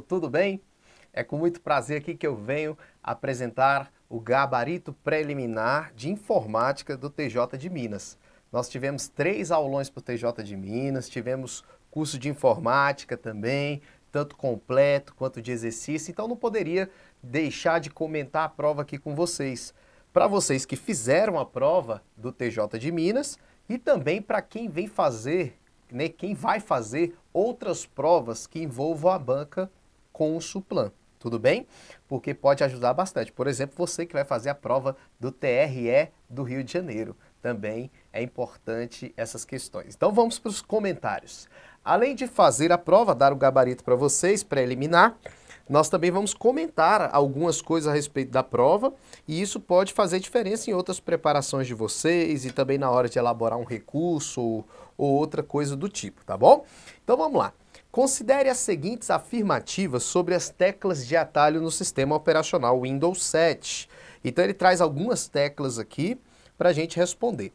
tudo bem? É com muito prazer aqui que eu venho apresentar o gabarito preliminar de informática do TJ de Minas. Nós tivemos 3 aulões para o TJ de Minas, tivemos curso de informática também, tanto completo quanto de exercício, então não poderia deixar de comentar a prova aqui com vocês. Para vocês que fizeram a prova do TJ de Minas e também para quem vem fazer, né, quem vai fazer outras provas que envolvam a banca com o Suplan. Tudo bem? Porque pode ajudar bastante. Por exemplo, você que vai fazer a prova do TRE do Rio de Janeiro. Também é importante essas questões. Então vamos para os comentários. Além de fazer a prova, dar o gabarito para vocês, preliminar, nós também vamos comentar algumas coisas a respeito da prova e isso pode fazer diferença em outras preparações de vocês e também na hora de elaborar um recurso ou outra coisa do tipo, tá bom? Então vamos lá. Considere as seguintes afirmativas sobre as teclas de atalho no sistema operacional Windows 7. Então ele traz algumas teclas aqui para a gente responder.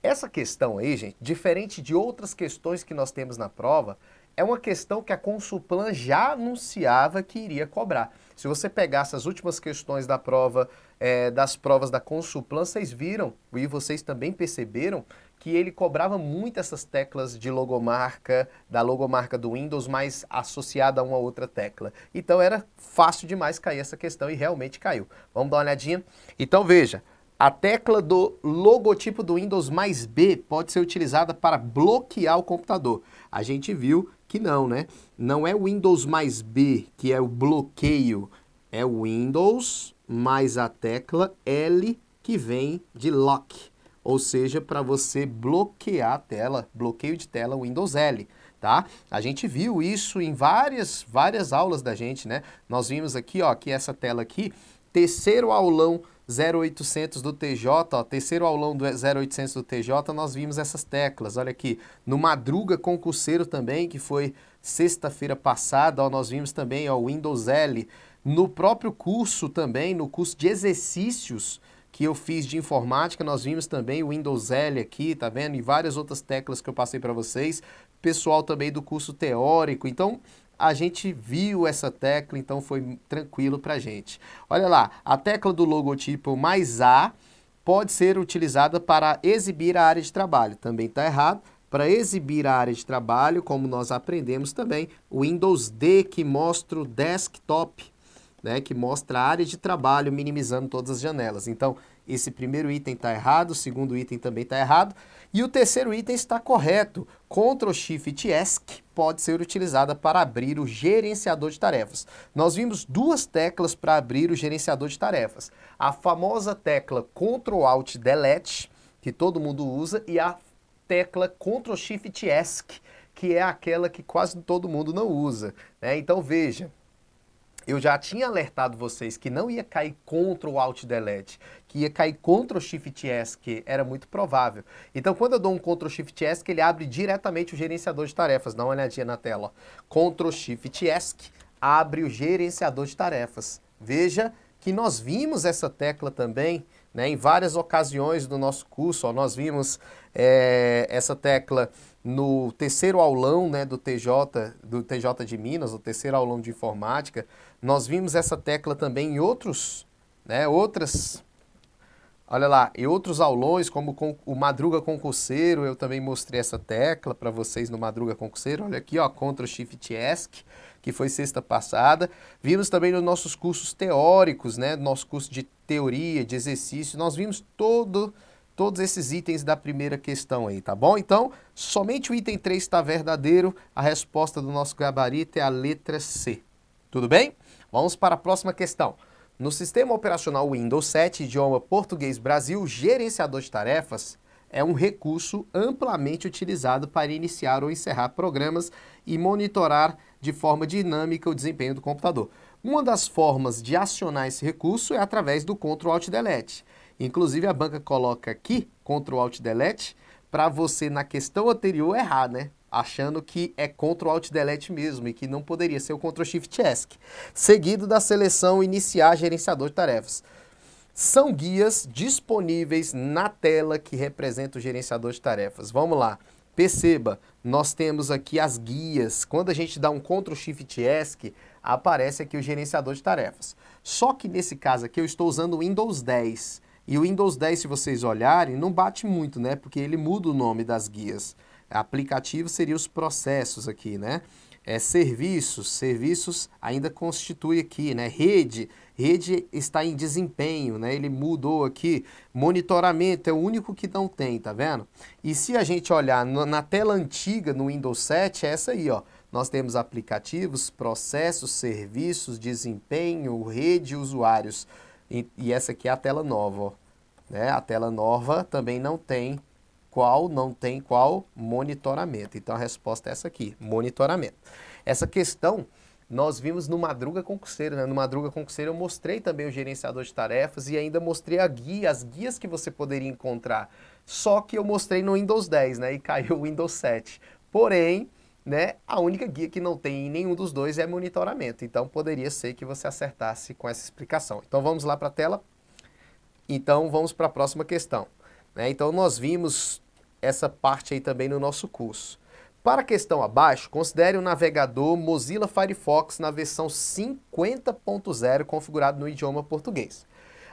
Essa questão aí, gente, diferente de outras questões que nós temos na prova, é uma questão que a Consulplan já anunciava que iria cobrar. Se você pegasse as últimas questões da prova, das provas da Consulplan, vocês viram, e vocês também perceberam, que ele cobrava muito essas teclas de logomarca, da logomarca do Windows, mas associada a uma outra tecla. Então era fácil demais cair essa questão e realmente caiu. Vamos dar uma olhadinha? Então veja, a tecla do logotipo do Windows mais B pode ser utilizada para bloquear o computador. A gente viu que não, né? Não é o Windows mais B que é o bloqueio, é o Windows mais a tecla L que vem de lock, ou seja, para você bloquear a tela, bloqueio de tela Windows L, tá? A gente viu isso em várias aulas da gente, né? Nós vimos aqui, ó, que essa tela aqui, terceiro aulão 0800 do TJ, ó, terceiro aulão do 0800 do TJ, nós vimos essas teclas, olha aqui, no Madruga Concurseiro também, que foi sexta-feira passada, ó, nós vimos também, ó, Windows L, no próprio curso também, no curso de exercícios que eu fiz de informática, nós vimos também o Windows L aqui, tá vendo? E várias outras teclas que eu passei para vocês, pessoal também do curso teórico, então a gente viu essa tecla, então foi tranquilo pra gente. Olha lá, a tecla do logotipo mais A pode ser utilizada para exibir a área de trabalho. Também está errado. Para exibir a área de trabalho, como nós aprendemos também, o Windows D que mostra o desktop, né, que mostra a área de trabalho minimizando todas as janelas. Então, esse primeiro item está errado, o segundo item também está errado, e o terceiro item está correto. Ctrl+Shift+ESC pode ser utilizada para abrir o gerenciador de tarefas. Nós vimos duas teclas para abrir o gerenciador de tarefas. A famosa tecla Ctrl+Alt+Delete, que todo mundo usa, e a tecla Ctrl+Shift+ESC, que é aquela que quase todo mundo não usa, né? Então veja, eu já tinha alertado vocês que não ia cair Ctrl+Alt+Delete, que ia cair Ctrl+Shift+ESC, que era muito provável. Então, quando eu dou um Ctrl+Shift+ESC, ele abre diretamente o gerenciador de tarefas. Dá uma olhadinha na tela. Ctrl+Shift+ESC abre o gerenciador de tarefas. Veja que nós vimos essa tecla também, né, em várias ocasiões do nosso curso. Ó, nós vimos essa tecla no terceiro aulão, né, do TJ de Minas, o terceiro aulão de informática. Nós vimos essa tecla também em outros, né, olha lá, em outros aulões, como o Madruga Concurseiro, eu também mostrei essa tecla para vocês no Madruga Concurseiro. Olha aqui, ó, Ctrl+Shift+ESC, que foi sexta passada. Vimos também nos nossos cursos teóricos, né, nosso curso de teoria, de exercício, nós vimos todos esses itens da primeira questão aí, tá bom? Então, somente o item 3 está verdadeiro, a resposta do nosso gabarito é a letra C. Tudo bem? Vamos para a próxima questão. No sistema operacional Windows 7, idioma português Brasil, gerenciador de tarefas é um recurso amplamente utilizado para iniciar ou encerrar programas e monitorar de forma dinâmica o desempenho do computador. Uma das formas de acionar esse recurso é através do Ctrl+Alt+Delete. Inclusive a banca coloca aqui Ctrl+Alt+Delete para você na questão anterior errar, né? Achando que é Ctrl+Alt+Delete mesmo e que não poderia ser o Ctrl+Shift+ESC. Seguido da seleção iniciar gerenciador de tarefas. São guias disponíveis na tela que representa o gerenciador de tarefas. Vamos lá. Perceba, nós temos aqui as guias. Quando a gente dá um Ctrl Shift ESC, aparece aqui o gerenciador de tarefas. Só que nesse caso aqui eu estou usando o Windows 10. E o Windows 10, se vocês olharem, não bate muito, né? Porque ele muda o nome das guias. Aplicativo seria os processos aqui, né? Serviços ainda constitui aqui, né? Rede está em desempenho, né? Ele mudou aqui. Monitoramento é o único que não tem, tá vendo? E se a gente olhar na tela antiga no Windows 7, é essa aí, ó. Nós temos aplicativos, processos, serviços, desempenho, rede, usuários. E essa aqui é a tela nova, ó, né? A tela nova também não tem qual monitoramento. Então a resposta é essa aqui, monitoramento. Essa questão nós vimos no Madruga Concurseiro, né? No Madruga Concurseiro eu mostrei também o gerenciador de tarefas e ainda mostrei as guias que você poderia encontrar. Só que eu mostrei no Windows 10, né? E caiu o Windows 7. Porém, né, a única guia que não tem em nenhum dos dois é monitoramento. Então poderia ser que você acertasse com essa explicação. Então vamos lá para a tela. Então vamos para a próxima questão, né? Então nós vimos essa parte aí também no nosso curso. Para a questão abaixo, considere o navegador Mozilla Firefox na versão 50.0 configurado no idioma português.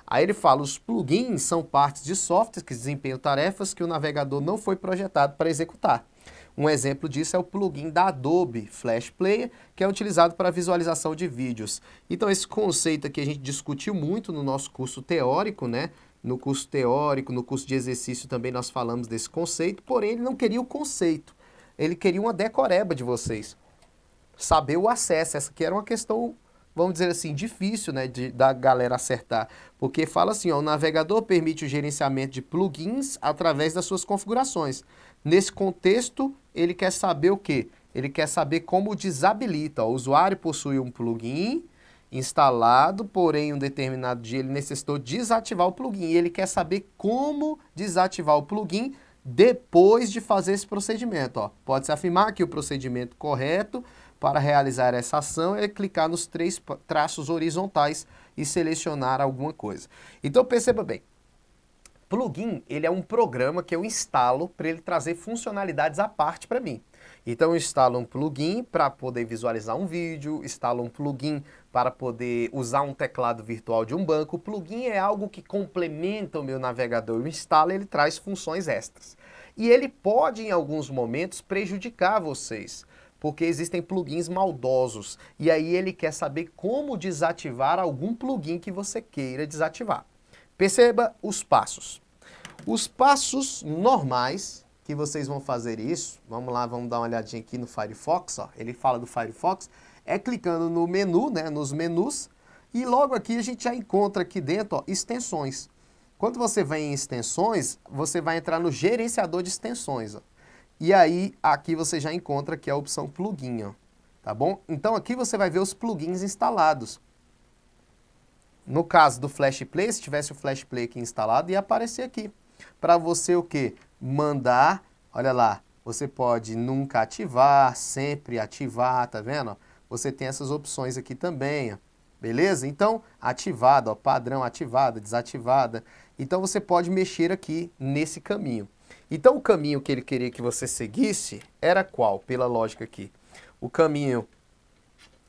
Aí ele fala, os plugins são partes de softwares que desempenham tarefas que o navegador não foi projetado para executar. Um exemplo disso é o plugin da Adobe Flash Player, que é utilizado para visualização de vídeos. Então esse conceito aqui a gente discutiu muito no nosso curso teórico, né? No curso teórico, no curso de exercício também nós falamos desse conceito, porém ele não queria o conceito, ele queria uma decoreba de vocês. Saber o acesso, essa aqui era uma questão, vamos dizer assim, difícil, né, da galera acertar. Porque fala assim, ó, o navegador permite o gerenciamento de plugins através das suas configurações. Nesse contexto, ele quer saber o quê? Ele quer saber como desabilita. Ó, o usuário possui um plugin instalado, porém, em um determinado dia ele necessitou desativar o plugin. E ele quer saber como desativar o plugin depois de fazer esse procedimento. Ó. Pode-se afirmar que o procedimento correto para realizar essa ação é clicar nos 3 traços horizontais e selecionar alguma coisa. Então perceba bem, plugin ele é um programa que eu instalo para ele trazer funcionalidades à parte para mim. Então eu instalo um plugin para poder visualizar um vídeo, instalo um plugin para poder usar um teclado virtual de um banco. O plugin é algo que complementa o meu navegador. Eu instalo e ele traz funções extras. E ele pode, em alguns momentos, prejudicar vocês, porque existem plugins maldosos. E aí ele quer saber como desativar algum plugin que você queira desativar. Perceba os passos. Os passos normais que vocês vão fazer isso, vamos lá, vamos dar uma olhadinha aqui no Firefox, ó. Ele fala do Firefox, é clicando no menu, né, nos menus, e logo aqui a gente já encontra aqui dentro, ó, extensões. Quando você vem em extensões, você vai entrar no gerenciador de extensões, ó. E aí, aqui você já encontra aqui a opção plugin, ó, tá bom? Então aqui você vai ver os plugins instalados. No caso do Flash Play, se tivesse o Flash Play aqui instalado, ia aparecer aqui. Para você o quê? Mandar, olha lá, você pode nunca ativar, sempre ativar, tá vendo? Você tem essas opções aqui também, ó, beleza? Então, ativada, ó, padrão ativada, desativada. Então você pode mexer aqui nesse caminho. Então o caminho que ele queria que você seguisse era qual? Pela lógica aqui. O caminho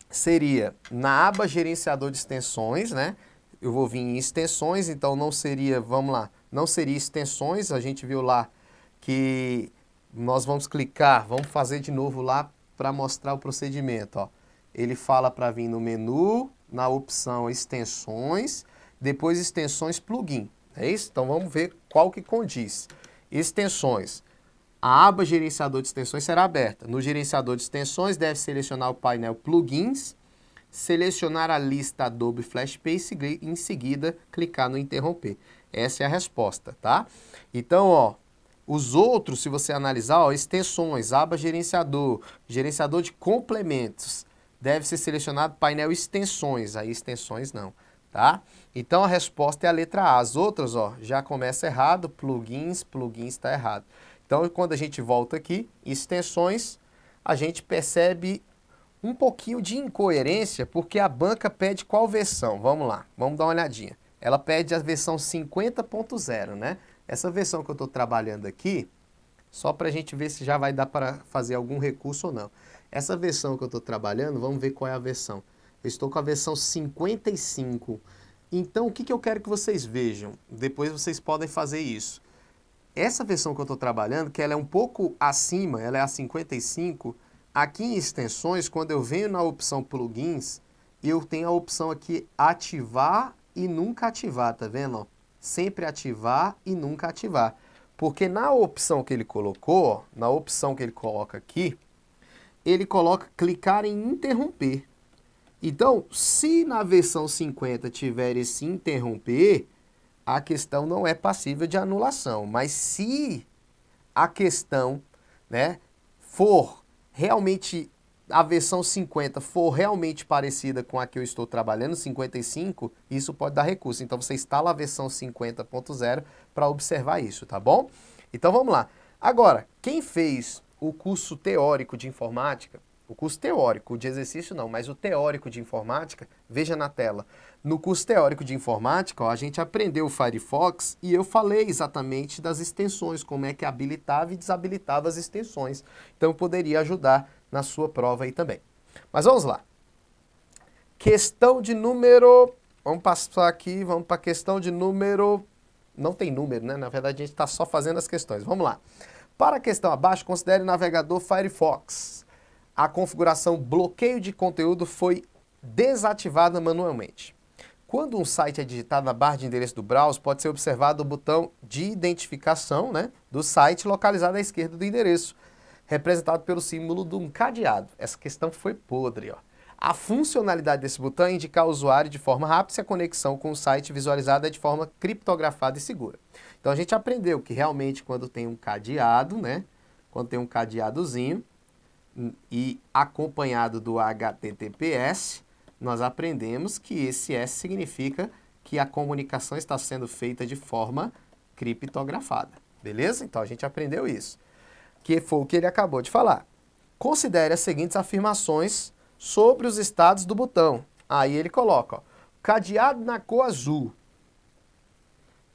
seria na aba gerenciador de extensões, né? Eu vou vir em extensões, então não seria, vamos lá, não seria extensões, a gente viu lá que nós vamos clicar, vamos fazer de novo lá para mostrar o procedimento, ó. Ele fala para vir no menu, na opção extensões, depois extensões plugin, é isso? Então vamos ver qual que condiz. Extensões. A aba gerenciador de extensões será aberta. No gerenciador de extensões, deve selecionar o painel plugins, selecionar a lista Adobe Flash Player e em seguida clicar no interromper. Essa é a resposta, tá? Então, ó, os outros, se você analisar, ó, extensões, aba gerenciador, gerenciador de complementos, deve ser selecionado painel extensões, aí extensões não, tá? Então a resposta é a letra A. As outras, ó, já começa errado, plugins está errado. Então, quando a gente volta aqui, extensões, a gente percebe um pouquinho de incoerência, porque a banca pede qual versão? Vamos lá, vamos dar uma olhadinha. Ela pede a versão 50.0, né? Essa versão que eu estou trabalhando aqui só para a gente ver se já vai dar para fazer algum recurso ou não. Essa versão que eu estou trabalhando, vamos ver qual é a versão. Eu estou com a versão 55. Então, o que eu quero que vocês vejam? Depois vocês podem fazer isso. Essa versão que eu estou trabalhando, que ela é um pouco acima, ela é a 55, aqui em extensões, quando eu venho na opção plugins, eu tenho a opção aqui ativar e nunca ativar, tá vendo? Sempre ativar e nunca ativar. Porque na opção que ele colocou, na opção que ele coloca aqui, ele coloca clicar em interromper. Então, se na versão 50 tiver esse interromper, a questão não é passível de anulação. Mas se a questão, né, for realmente, a versão 50 for realmente parecida com a que eu estou trabalhando, 55, isso pode dar recurso. Então você instala a versão 50.0 para observar isso, tá bom? Então vamos lá. Agora, quem fez o curso teórico de informática, o curso teórico de exercício não, mas o teórico de informática, veja na tela. No curso teórico de informática, ó, a gente aprendeu o Firefox e eu falei exatamente das extensões, como é que habilitava e desabilitava as extensões. Então poderia ajudar na sua prova aí também. Mas vamos lá. Questão de número... Vamos passar aqui, vamos para a questão de número... Não tem número, né? Na verdade a gente está só fazendo as questões. Vamos lá. Para a questão abaixo, considere o navegador Firefox. A configuração bloqueio de conteúdo foi desativada manualmente. Quando um site é digitado na barra de endereço do browser, pode ser observado o botão de identificação, né, do site localizado à esquerda do endereço, representado pelo símbolo de um cadeado. Essa questão foi podre, ó. A funcionalidade desse botão é indicar ao usuário de forma rápida se a conexão com o site visualizado é de forma criptografada e segura. Então a gente aprendeu que realmente quando tem um cadeado, né, quando tem um cadeadozinho, e acompanhado do HTTPS, nós aprendemos que esse S significa que a comunicação está sendo feita de forma criptografada. Beleza? Então a gente aprendeu isso. Que foi o que ele acabou de falar. Considere as seguintes afirmações sobre os estados do botão. Aí ele coloca, ó, cadeado na cor azul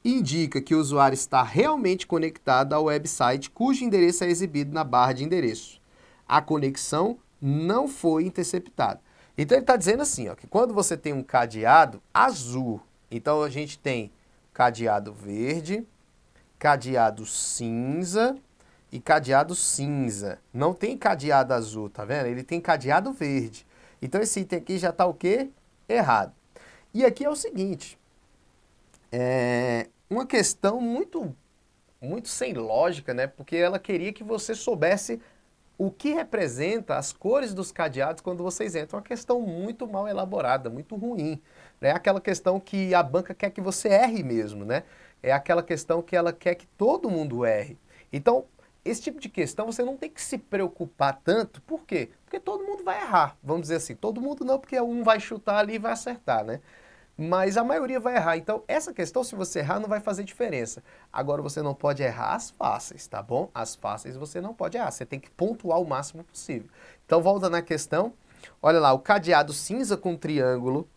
indica que o usuário está realmente conectado ao website cujo endereço é exibido na barra de endereço. A conexão não foi interceptada. Então ele está dizendo assim, ó, que quando você tem um cadeado azul, então a gente tem cadeado verde, cadeado cinza e cadeado cinza. Não tem cadeado azul, tá vendo? Ele tem cadeado verde. Então esse item aqui já está o quê? Errado. E aqui é o seguinte, uma questão muito sem lógica, né? Porque ela queria que você soubesse o que representa as cores dos cadeados quando vocês entram. Uma questão muito mal elaborada, muito ruim. É aquela questão que a banca quer que você erre mesmo, né? É aquela questão que ela quer que todo mundo erre. Então, esse tipo de questão você não tem que se preocupar tanto. Por quê? Porque todo mundo vai errar. Vamos dizer assim, todo mundo não, porque um vai chutar ali e vai acertar, né? Mas a maioria vai errar. Então, essa questão, se você errar, não vai fazer diferença. Agora, você não pode errar as fáceis, tá bom? As fáceis você não pode errar. Você tem que pontuar o máximo possível. Então, volta na questão. Olha lá, o cadeado cinza com triângulo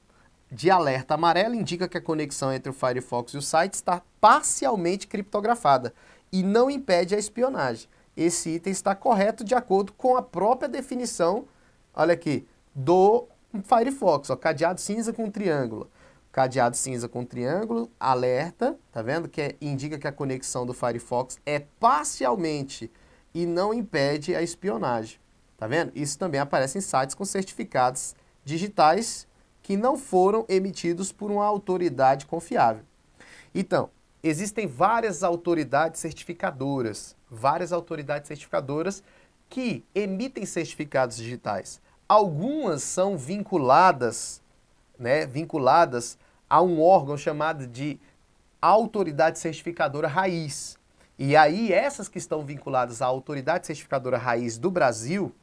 de alerta amarelo indica que a conexão entre o Firefox e o site está parcialmente criptografada e não impede a espionagem. Esse item está correto de acordo com a própria definição, olha aqui, do Firefox. Ó, cadeado cinza com triângulo. Cadeado cinza com triângulo, alerta, tá vendo? Que indica que a conexão do Firefox é parcialmente e não impede a espionagem, tá vendo? Isso também aparece em sites com certificados digitais que não foram emitidos por uma autoridade confiável. Então, existem várias autoridades certificadoras que emitem certificados digitais. Algumas são vinculadas, né, a um órgão chamado de autoridade certificadora raiz. E aí essas que estão vinculadas à autoridade certificadora raiz do Brasil,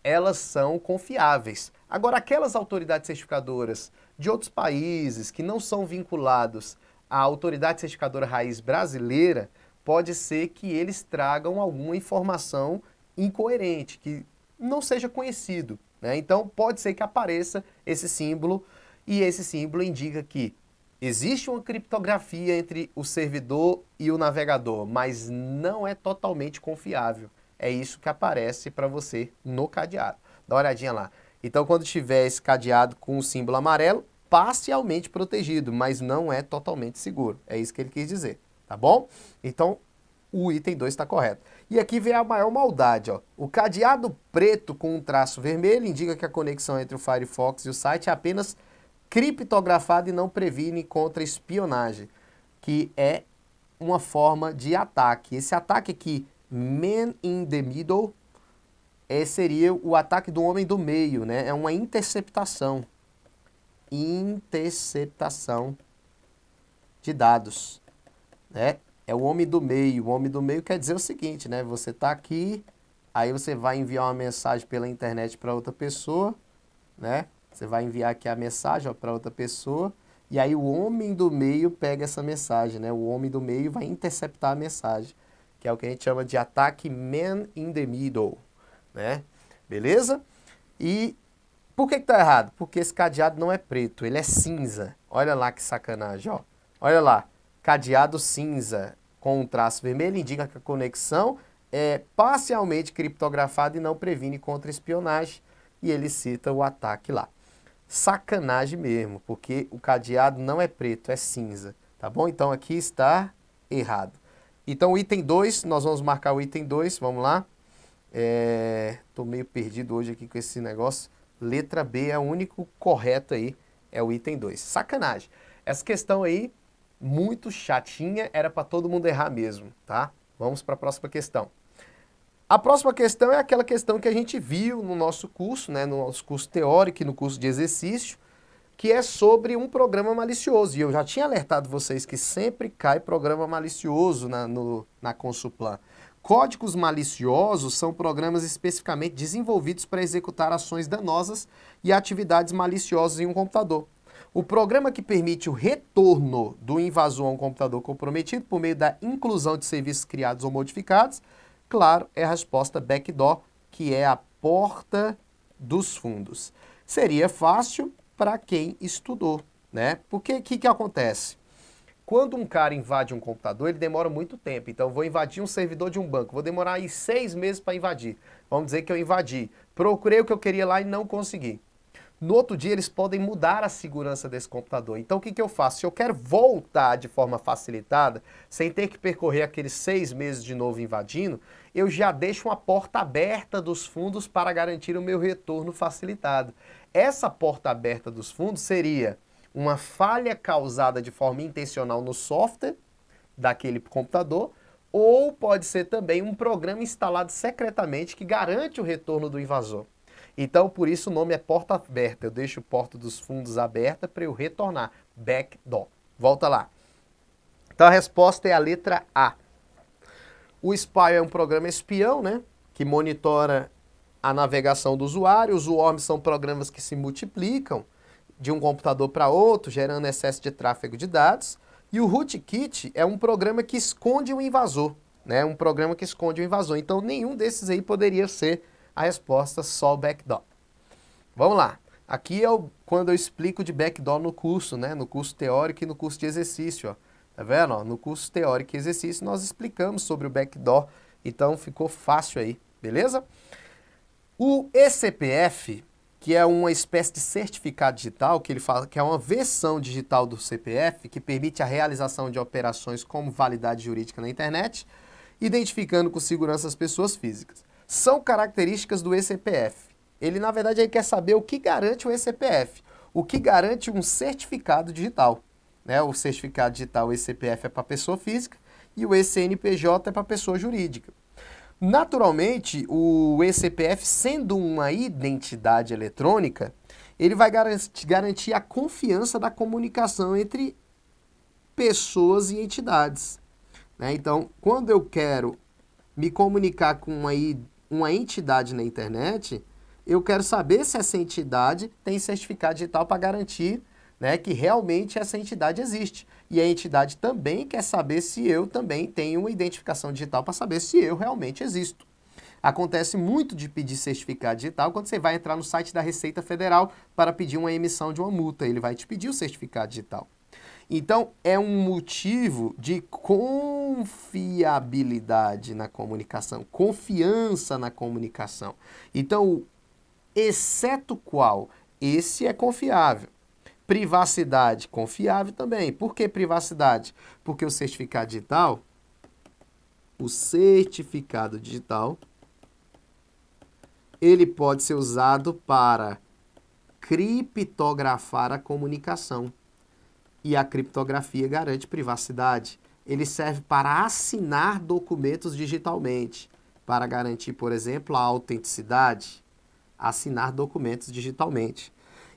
elas são confiáveis. Agora, aquelas autoridades certificadoras de outros países que não são vinculados à autoridade certificadora raiz brasileira, pode ser que eles tragam alguma informação incoerente, que não seja conhecido, né? Então, pode ser que apareça esse símbolo, e esse símbolo indica que Existe uma criptografia entre o servidor e o navegador, mas não é totalmente confiável. É isso que aparece para você no cadeado. Dá uma olhadinha lá. Então, quando tiver esse cadeado com o símbolo amarelo, parcialmente protegido, mas não é totalmente seguro. É isso que ele quis dizer, tá bom? Então, o item 2 está correto. E aqui vem a maior maldade, ó. O cadeado preto com um traço vermelho indica que a conexão entre o Firefox e o site é apenas criptografada e não previne contra espionagem, que é uma forma de ataque. Esse ataque aqui, Man in the Middle, seria o ataque do homem do meio, né? É uma interceptação. Interceptação de dados, né? É o homem do meio. O homem do meio quer dizer o seguinte, né? Você está aqui, aí você vai enviar uma mensagem pela internet para outra pessoa, né? Você vai enviar aqui a mensagem para outra pessoa, e aí o homem do meio pega essa mensagem, né? O homem do meio vai interceptar a mensagem, que é o que a gente chama de ataque man in the middle, né? Beleza? E por que tá errado? Porque esse cadeado não é preto, ele é cinza. Olha lá que sacanagem, ó. Olha lá, cadeado cinza com um traço vermelho indica que a conexão é parcialmente criptografada e não previne contra espionagem. E ele cita o ataque lá. Sacanagem mesmo, porque o cadeado não é preto, é cinza, tá bom? Então aqui está errado. Então o item 2, nós vamos marcar o item 2, vamos lá. Tô meio perdido hoje aqui com esse negócio. Letra B é o único correto aí, é o item 2. Sacanagem. Essa questão aí, muito chatinha, era para todo mundo errar mesmo, tá? Vamos para a próxima questão. A próxima questão é aquela questão que a gente viu no nosso curso, né, no nosso curso teórico e no curso de exercício, que é sobre um programa malicioso. E eu já tinha alertado vocês que sempre cai programa malicioso na Consulplan. Códigos maliciosos são programas especificamente desenvolvidos para executar ações danosas e atividades maliciosas em um computador. O programa que permite o retorno do invasor a um computador comprometido por meio da inclusão de serviços criados ou modificados, claro, é a resposta backdoor, que é a porta dos fundos. Seria fácil para quem estudou, né? Porque o que acontece? Quando um cara invade um computador, ele demora muito tempo. Então, eu vou invadir um servidor de um banco. Vou demorar aí 6 meses para invadir. Vamos dizer que eu invadi. Procurei o que eu queria lá e não consegui. No outro dia, eles podem mudar a segurança desse computador. Então, o que eu faço? Se eu quero voltar de forma facilitada, sem ter que percorrer aqueles 6 meses de novo invadindo, eu já deixo uma porta aberta dos fundos para garantir o meu retorno facilitado. Essa porta aberta dos fundos seria uma falha causada de forma intencional no software daquele computador, ou pode ser também um programa instalado secretamente que garante o retorno do invasor. Então, por isso o nome é porta aberta. Eu deixo a porta dos fundos aberta para eu retornar. Backdoor. Volta lá. Então, a resposta é a letra A. O spy é um programa espião, né? Que monitora a navegação do usuário. Os worms são programas que se multiplicam de um computador para outro, gerando excesso de tráfego de dados. E o rootkit é um programa que esconde o invasor, né? Um programa que esconde o invasor. Então, nenhum desses aí poderia ser a resposta só backdoor. Vamos lá. Aqui é quando eu explico de backdoor no curso, né? No curso teórico e no curso de exercício, ó. Tá vendo? Ó, no curso teórico e exercício nós explicamos sobre o backdoor, então ficou fácil aí, beleza? O eCPF, que é uma espécie de certificado digital, que ele fala que é uma versão digital do CPF, que permite a realização de operações como validade jurídica na internet, identificando com segurança as pessoas físicas. São características do eCPF. Ele, na verdade, aí quer saber o que garante o eCPF, o que garante um certificado digital. Né? O certificado digital, o eCPF, é para pessoa física e o eCNPJ é para pessoa jurídica. Naturalmente, o eCPF, sendo uma identidade eletrônica, ele vai garantir a confiança da comunicação entre pessoas e entidades. Né? Então, quando eu quero me comunicar com uma entidade na internet, eu quero saber se essa entidade tem certificado digital para garantir, né, que realmente essa entidade existe. E a entidade também quer saber se eu também tenho uma identificação digital para saber se eu realmente existo. Acontece muito de pedir certificado digital quando você vai entrar no site da Receita Federal para pedir uma emissão de uma multa. Ele vai te pedir o certificado digital. Então, é um motivo de confiabilidade na comunicação, confiança na comunicação. Então, exceto qual? Esse é confiável. Privacidade, confiável também. Por que privacidade? Porque o certificado digital, ele pode ser usado para criptografar a comunicação. E a criptografia garante privacidade. Ele serve para assinar documentos digitalmente, para garantir, por exemplo, a autenticidade. Assinar documentos digitalmente.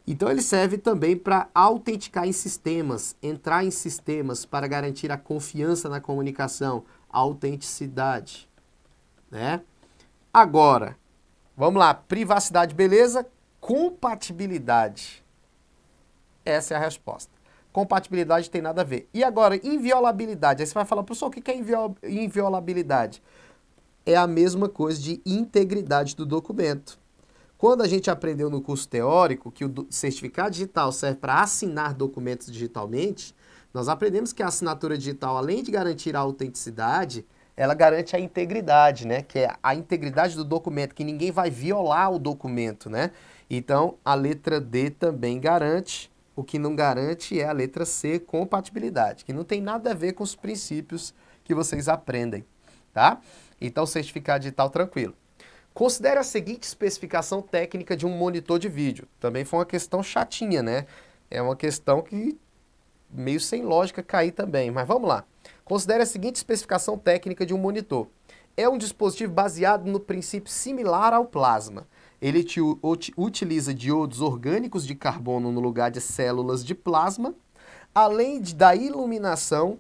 Então, ele serve também para autenticar em sistemas, entrar em sistemas para garantir a confiança na comunicação, a autenticidade, né? Agora, vamos lá, privacidade, beleza? Compatibilidade. Essa é a resposta. Compatibilidade tem nada a ver. E agora, inviolabilidade. Aí você vai falar, professor, o que é inviolabilidade? É a mesma coisa de integridade do documento. Quando a gente aprendeu no curso teórico que o certificado digital serve para assinar documentos digitalmente, nós aprendemos que a assinatura digital, além de garantir a autenticidade, ela garante a integridade, né? Que é a integridade do documento, que ninguém vai violar o documento, né? Então, a letra D também garante. O que não garante é a letra C, compatibilidade, que não tem nada a ver com os princípios que vocês aprendem, tá? Então, certificado digital, tranquilo. Considere a seguinte especificação técnica de um monitor de vídeo. Também foi uma questão chatinha, né? É uma questão que meio sem lógica cair também, mas vamos lá. Considere a seguinte especificação técnica de um monitor. É um dispositivo baseado no princípio similar ao plasma. Ele utiliza diodos orgânicos de carbono no lugar de células de plasma. Além da iluminação,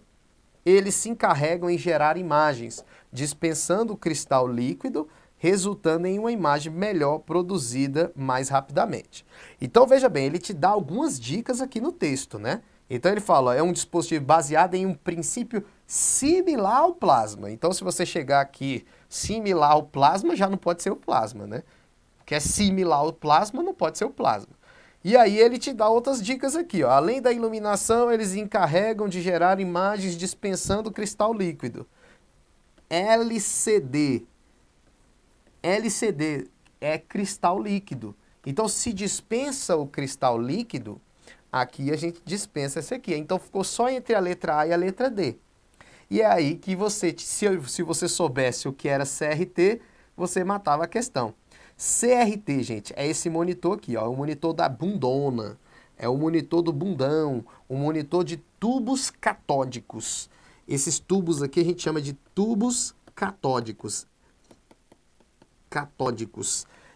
eles se encarregam em gerar imagens, dispensando o cristal líquido, resultando em uma imagem melhor produzida mais rapidamente. Então, veja bem, ele te dá algumas dicas aqui no texto, né? Então, ele fala, ó, é um dispositivo baseado em um princípio similar ao plasma. Então, se você chegar aqui similar ao plasma, já não pode ser o plasma, né? Porque é similar ao plasma, não pode ser o plasma. E aí ele te dá outras dicas aqui, ó. Além da iluminação, eles encarregam de gerar imagens dispensando cristal líquido. LCD. LCD é cristal líquido. Então, se dispensa o cristal líquido, aqui a gente dispensa esse aqui. Então, ficou só entre a letra A e a letra D. E é aí que você, se você soubesse o que era CRT, você matava a questão. CRT, gente, é esse monitor aqui, ó, é o monitor da bundona, é o monitor do bundão, um monitor de tubos catódicos. Esses tubos aqui a gente chama de tubos catódicos.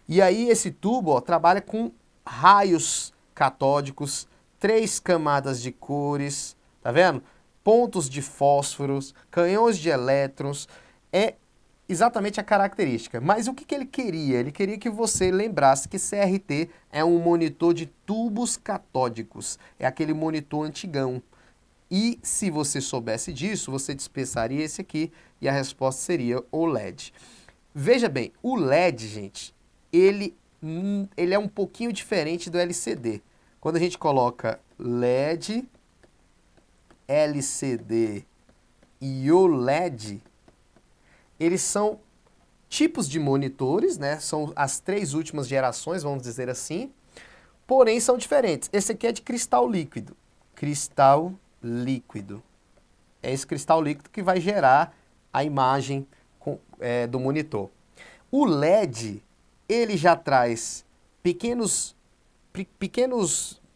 E aí esse tubo, ó, trabalha com raios catódicos, 3 camadas de cores, tá vendo? Pontos de fósforos, canhões de elétrons, é exatamente a característica. Mas o que ele queria? Ele queria que você lembrasse que CRT é um monitor de tubos catódicos, é aquele monitor antigão. E se você soubesse disso, você dispensaria esse aqui e a resposta seria o LED. Veja bem, o LED, gente, ele é um pouquinho diferente do LCD. Quando a gente coloca LED, LCD e OLED, eles são tipos de monitores, né? São as 3 últimas gerações, vamos dizer assim, porém são diferentes. Esse aqui é de cristal líquido. Cristal líquido. É esse cristal líquido que vai gerar a imagem do monitor. O LED, ele já traz pequenos,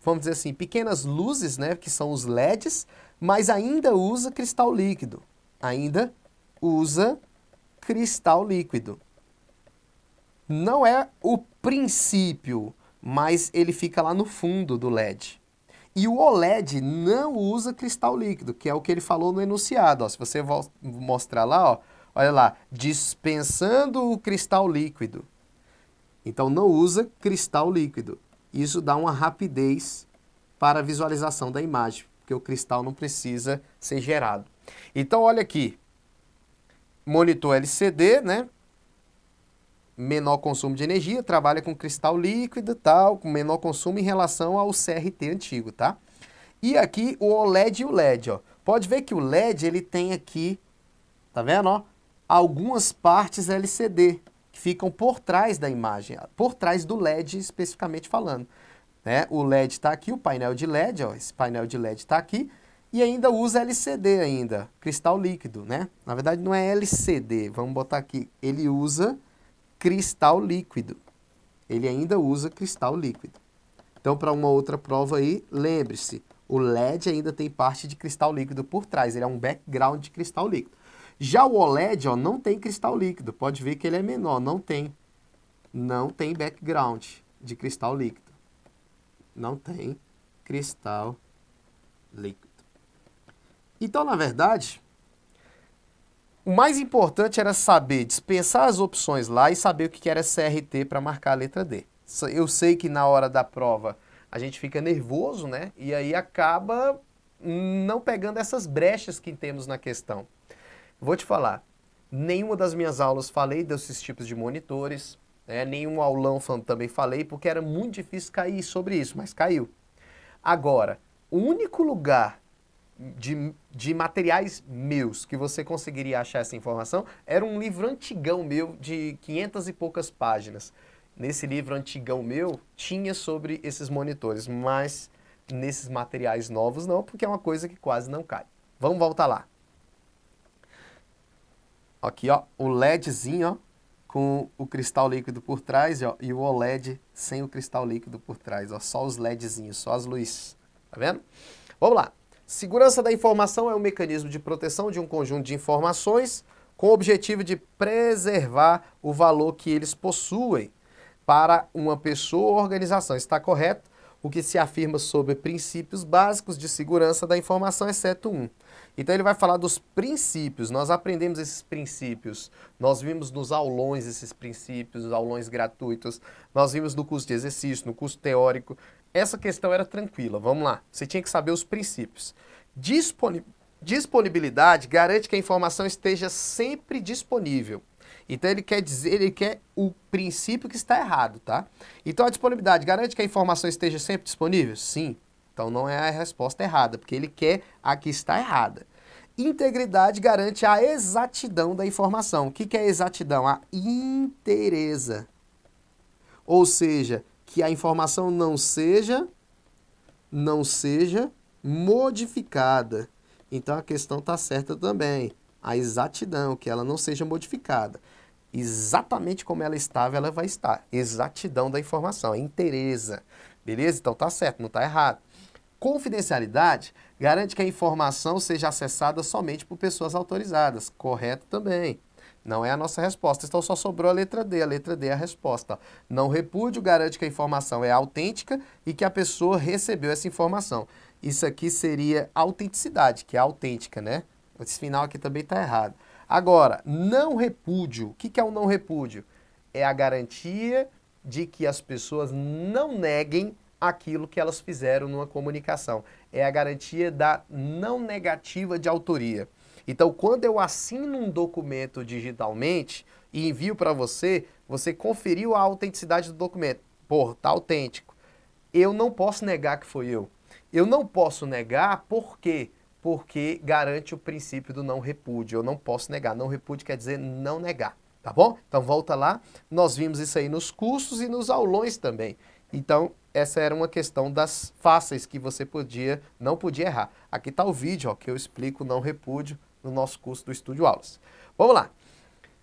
vamos dizer assim, pequenas luzes, né, que são os LEDs, mas ainda usa cristal líquido. Ainda usa cristal líquido. Não é o princípio, mas ele fica lá no fundo do LED. E o OLED não usa cristal líquido, que é o que ele falou no enunciado. Ó. Se você mostrar lá, ó, olha lá, dispensando o cristal líquido. Então, não usa cristal líquido. Isso dá uma rapidez para a visualização da imagem, porque o cristal não precisa ser gerado. Então, olha aqui. Monitor LCD, né? Menor consumo de energia, trabalha com cristal líquido e tal, com menor consumo em relação ao CRT antigo, tá? E aqui o OLED e o LED, ó. Pode ver que o LED, ele tem aqui, tá vendo, ó? Algumas partes LCD, que ficam por trás da imagem, por trás do LED especificamente falando. Né? O LED está aqui, o painel de LED, ó, esse painel de LED está aqui, e ainda usa LCD ainda, cristal líquido, né? Na verdade não é LCD, vamos botar aqui, ele usa cristal líquido. Ele ainda usa cristal líquido. Então, para uma outra prova aí, lembre-se, o LED ainda tem parte de cristal líquido por trás, ele é um background de cristal líquido. Já o OLED, ó, não tem cristal líquido, pode ver que ele é menor, não tem background de cristal líquido. Não tem cristal líquido. Então, na verdade, o mais importante era saber dispensar as opções lá e saber o que era CRT para marcar a letra D. Eu sei que na hora da prova a gente fica nervoso, né? E aí acaba não pegando essas brechas que temos na questão. Vou te falar, nenhuma das minhas aulas falei desses tipos de monitores, né? Nenhum aulão também falei, porque era muito difícil cair sobre isso, mas caiu. Agora, o único lugar de materiais meus que você conseguiria achar essa informação era um livro antigão meu de 500 e poucas páginas. Nesse livro antigão meu tinha sobre esses monitores, mas nesses materiais novos não, porque é uma coisa que quase não cai. Vamos voltar lá. Aqui, ó, o LEDzinho, ó, com o cristal líquido por trás, ó, e o OLED sem o cristal líquido por trás, ó, só os LEDzinhos, só as luzes. Tá vendo? Vamos lá. Segurança da informação é um mecanismo de proteção de um conjunto de informações com o objetivo de preservar o valor que eles possuem para uma pessoa ou organização. Está correto o que se afirma sobre princípios básicos de segurança da informação, exceto um. Então ele vai falar dos princípios, nós aprendemos esses princípios, nós vimos nos aulões esses princípios, os aulões gratuitos, nós vimos no curso de exercício, no curso teórico. Essa questão era tranquila, vamos lá, você tinha que saber os princípios. Disponibilidade garante que a informação esteja sempre disponível. Então ele quer dizer, ele quer o princípio que está errado, tá? Então a disponibilidade garante que a informação esteja sempre disponível? Sim. Então não é a resposta errada, porque ele quer a que está errada. Integridade garante a exatidão da informação. O que é exatidão? A inteireza. Ou seja, que a informação não seja modificada. Então a questão está certa também. A exatidão, que ela não seja modificada. Exatamente como ela estava, ela vai estar. Exatidão da informação, a inteireza. Beleza? Então tá certo, não está errado. Confidencialidade garante que a informação seja acessada somente por pessoas autorizadas. Correto também. Não é a nossa resposta. Então só sobrou a letra D. A letra D é a resposta. Não repúdio garante que a informação é autêntica e que a pessoa recebeu essa informação. Isso aqui seria autenticidade, que é autêntica, né? Esse final aqui também está errado. Agora, não repúdio. O que é o não repúdio? É a garantia de que as pessoas não neguem aquilo que elas fizeram numa comunicação. É a garantia da não negativa de autoria. Então, quando eu assino um documento digitalmente e envio para você, você conferiu a autenticidade do documento. Pô, tá autêntico. Eu não posso negar que foi eu. Eu não posso negar por quê? Porque garante o princípio do não repúdio. Eu não posso negar. Não repúdio quer dizer não negar, tá bom? Então volta lá. Nós vimos isso aí nos cursos e nos aulões também. Então, essa era uma questão das fáceis que você não podia errar. Aqui está o vídeo, ó, que eu explico o não repúdio no nosso curso do Estúdio Aulas. Vamos lá.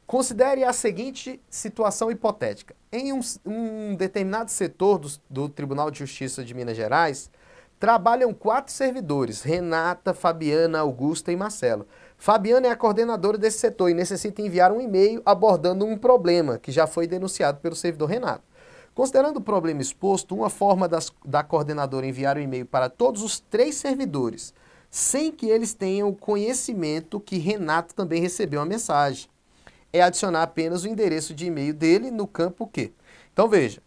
Considere a seguinte situação hipotética. Em um determinado setor do Tribunal de Justiça de Minas Gerais, trabalham 4 servidores, Renata, Fabiana, Augusta e Marcelo. Fabiana é a coordenadora desse setor e necessita enviar um e-mail abordando um problema que já foi denunciado pelo servidor Renato. Considerando o problema exposto, uma forma da coordenadora enviar um e-mail para todos os 3 servidores, sem que eles tenham o conhecimento que Renato também recebeu a mensagem, é adicionar apenas o endereço de e-mail dele no campo Q. Então veja,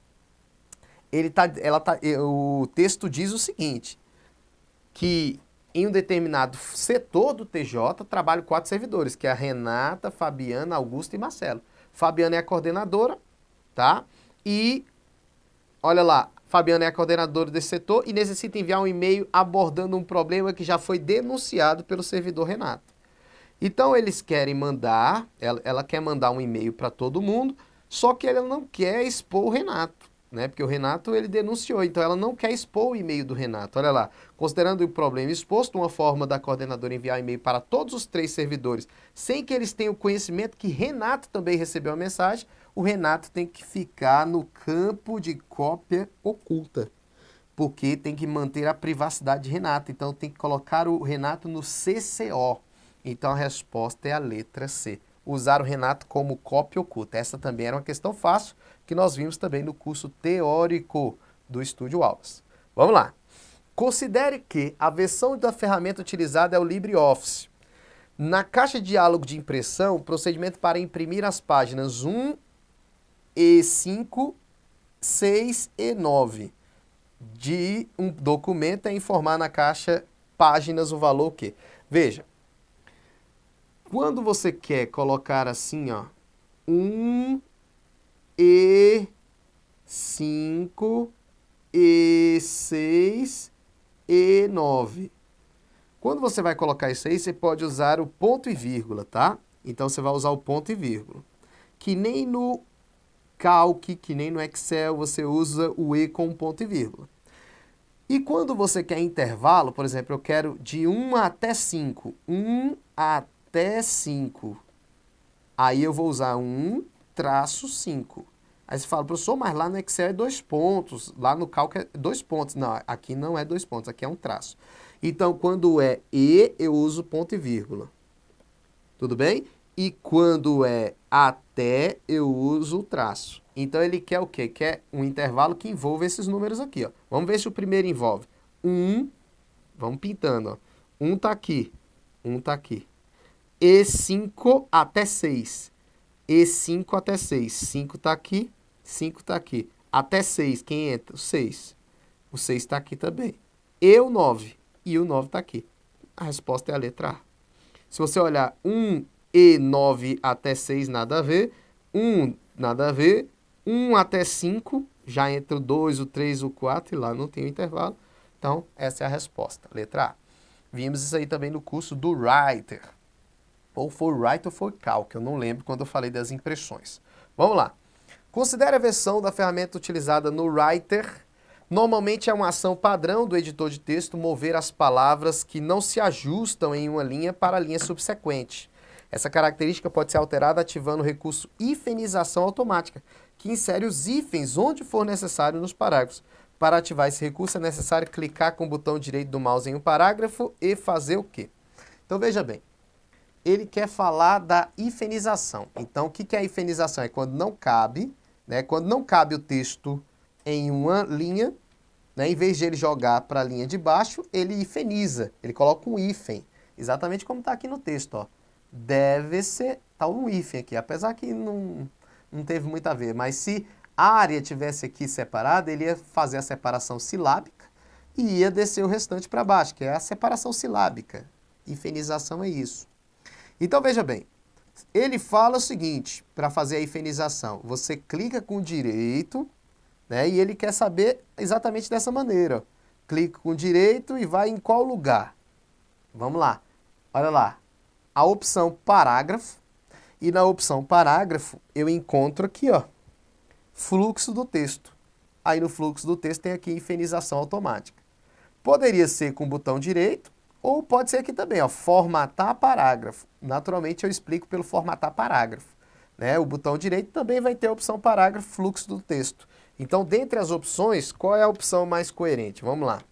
o texto diz o seguinte, que em um determinado setor do TJ trabalham 4 servidores, que é a Renata, Fabiana, Augusta e Marcelo. Fabiana é a coordenadora, tá? E, olha lá, Fabiana é a coordenadora desse setor e necessita enviar um e-mail abordando um problema que já foi denunciado pelo servidor Renato. Então eles querem mandar, ela quer mandar um e-mail para todo mundo, só que ela não quer expor o Renato, né? Porque o Renato ele denunciou, então ela não quer expor o e-mail do Renato. Olha lá, considerando o problema exposto, uma forma da coordenadora enviar e-mail para todos os 3 servidores, sem que eles tenham conhecimento que Renato também recebeu a mensagem, o Renato tem que ficar no campo de cópia oculta, porque tem que manter a privacidade de Renato, então tem que colocar o Renato no CCO. Então a resposta é a letra C. Usar o Renato como cópia oculta. Essa também era uma questão fácil, que nós vimos também no curso teórico do Estúdio Aulas. Vamos lá. Considere que a versão da ferramenta utilizada é o LibreOffice. Na caixa de diálogo de impressão, o procedimento para imprimir as páginas 1 e 5, 6 e 9 de um documento é informar na caixa páginas o valor que. Veja, quando você quer colocar assim, ó, 1 e 5 e 6 e 9. Quando você vai colocar isso aí, você pode usar o ponto e vírgula, tá? Então você vai usar o ponto e vírgula. Que nem no Calc, que nem no Excel, você usa o E com ponto e vírgula. E quando você quer intervalo, por exemplo, eu quero de 1 até 5. 1 até 5. Aí eu vou usar 1-5. Aí você fala, professor, mas lá no Excel é 2 pontos, lá no Calc é 2 pontos. Não, aqui não é 2 pontos, aqui é um traço. Então, quando é E, eu uso ponto e vírgula. Tudo bem? E quando é até, eu uso o traço. Então, ele quer o quê? Quer um intervalo que envolva esses números aqui, ó. Vamos ver se o primeiro envolve. 1, vamos pintando, ó. 1 tá aqui, 1 tá aqui. E 5 até 6. E 5 até 6. 5 tá aqui, 5 tá aqui. Até 6, quem entra? O 6. O 6 tá aqui também. E o 9. E o 9 tá aqui. A resposta é a letra A. Se você olhar 1 e 9 até 6, nada a ver. 1, nada a ver. 1 até 5, já entra o 2, o 3, o 4, e lá não tem o intervalo. Então, essa é a resposta, letra A. Vimos isso aí também no curso do Writer. Ou foi Writer ou foi Calc, eu não lembro quando eu falei das impressões. Vamos lá. Considere a versão da ferramenta utilizada no Writer. Normalmente é uma ação padrão do editor de texto mover as palavras que não se ajustam em uma linha para a linha subsequente. Essa característica pode ser alterada ativando o recurso hifenização automática, que insere os hífens onde for necessário nos parágrafos. Para ativar esse recurso é necessário clicar com o botão direito do mouse em um parágrafo e fazer o quê? Então veja bem, ele quer falar da hifenização. Então o que é a hifenização? É quando não cabe, né? Quando não cabe o texto em uma linha, né? Em vez de ele jogar para a linha de baixo, ele hifeniza, ele coloca um hífen, exatamente como está aqui no texto, ó. Deve ser, tá um hífen aqui, apesar que não teve muito a ver, mas se a área tivesse aqui separada, ele ia fazer a separação silábica e ia descer o restante para baixo, que é a separação silábica. Hifenização é isso. Então veja bem, ele fala o seguinte, para fazer a hifenização, você clica com o direito, né, e ele quer saber exatamente dessa maneira. Ó. Clica com o direito e vai em qual lugar? Vamos lá, olha lá. A opção parágrafo, e na opção parágrafo eu encontro aqui, ó, fluxo do texto. Aí no fluxo do texto tem aqui hifenização automática. Poderia ser com o botão direito, ou pode ser aqui também, ó, formatar parágrafo. Naturalmente eu explico pelo formatar parágrafo. Né? O botão direito também vai ter a opção parágrafo, fluxo do texto. Então, dentre as opções, qual é a opção mais coerente? Vamos lá.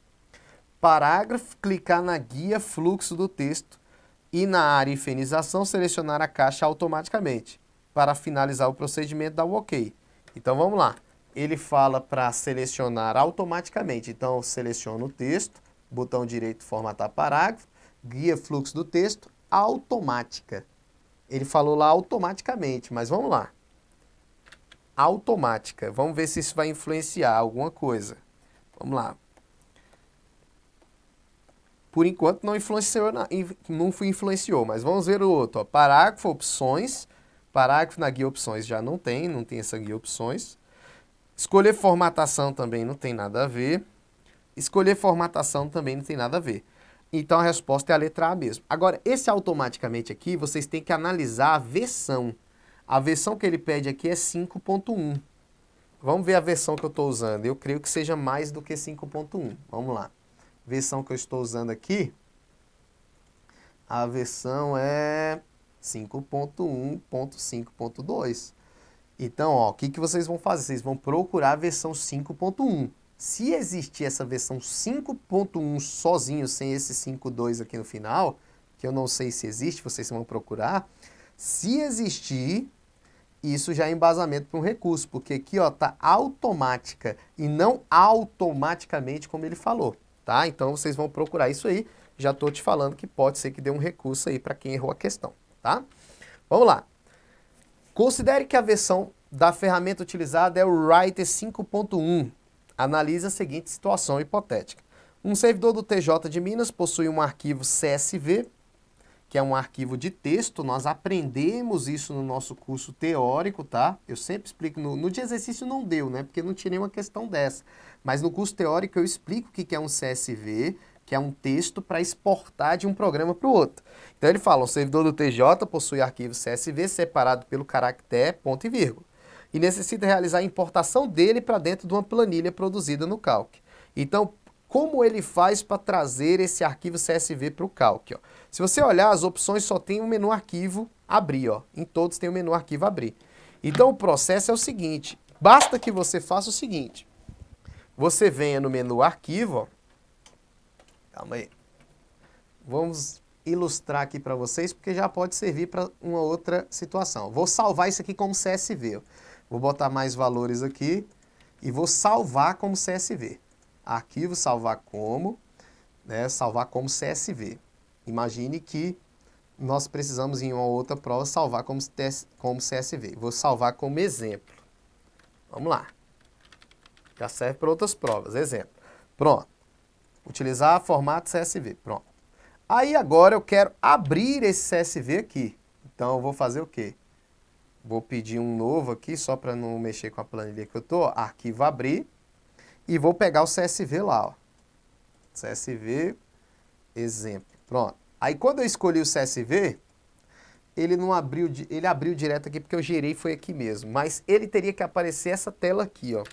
Parágrafo, clicar na guia fluxo do texto. E na área hifenização, selecionar a caixa automaticamente. Para finalizar o procedimento, dá o OK. Então, vamos lá. Ele fala para selecionar automaticamente. Então, seleciono o texto, botão direito, formatar parágrafo, guia fluxo do texto, automática. Ele falou lá automaticamente, mas vamos lá. Automática. Vamos ver se isso vai influenciar alguma coisa. Vamos lá. Por enquanto não influenciou, mas vamos ver o outro. Ó. Parágrafo, opções. Parágrafo na guia opções já não tem essa guia opções. Escolher formatação também não tem nada a ver. Escolher formatação também não tem nada a ver. Então a resposta é a letra A mesmo. Agora, esse automaticamente aqui, vocês têm que analisar a versão. A versão que ele pede aqui é 5.1. Vamos ver a versão que eu estou usando. Eu creio que seja mais do que 5.1. Vamos lá. Versão que eu estou usando aqui, a versão é 5.1.5.2. Então, ó, o que vocês vão fazer? Vocês vão procurar a versão 5.1. Se existir essa versão 5.1 sozinho, sem esse 5.2 aqui no final, que eu não sei se existe, vocês vão procurar. Se existir, isso já é embasamento para um recurso, porque aqui ó, tá automática e não automaticamente como ele falou, tá? Então vocês vão procurar isso aí, já estou te falando que pode ser que dê um recurso aí para quem errou a questão, tá? Vamos lá. Considere que a versão da ferramenta utilizada é o Writer 5.1. Analise a seguinte situação hipotética. Um servidor do TJ de Minas possui um arquivo CSV, que é um arquivo de texto. Nós aprendemos isso no nosso curso teórico, tá? Eu sempre explico, no de exercício não deu, né? Porque não tinha nenhuma questão dessa. Mas no curso teórico eu explico o que é um CSV, que é um texto para exportar de um programa para o outro. Então ele fala, um servidor do TJ possui arquivo CSV separado pelo caractere, ponto e vírgula, e necessita realizar a importação dele para dentro de uma planilha produzida no Calc. Então, como ele faz para trazer esse arquivo CSV para o Calc? Ó? Se você olhar, as opções só tem o menu arquivo abrir, ó. Em todos tem o menu arquivo abrir. Então o processo é o seguinte, basta que você faça o seguinte, você venha no menu arquivo, ó. Calma aí. Vamos ilustrar aqui para vocês, porque já pode servir para uma outra situação. Vou salvar isso aqui como CSV. Ó. Vou botar mais valores aqui e vou salvar como CSV. Arquivo, salvar como, né? Salvar como CSV. Imagine que nós precisamos em uma outra prova salvar como CSV. Vou salvar como exemplo. Vamos lá. Já serve para outras provas. Exemplo. Pronto. Utilizar formato CSV. Pronto. Aí agora eu quero abrir esse CSV aqui. Então eu vou fazer o quê? Vou pedir um novo aqui, só para não mexer com a planilha que eu estou. Arquivo abrir. E vou pegar o CSV lá. Ó. CSV, exemplo. Pronto. Aí quando eu escolhi o CSV, ele não abriu, ele abriu direto aqui porque eu gerei foi aqui mesmo. Mas ele teria que aparecer essa tela aqui, ó.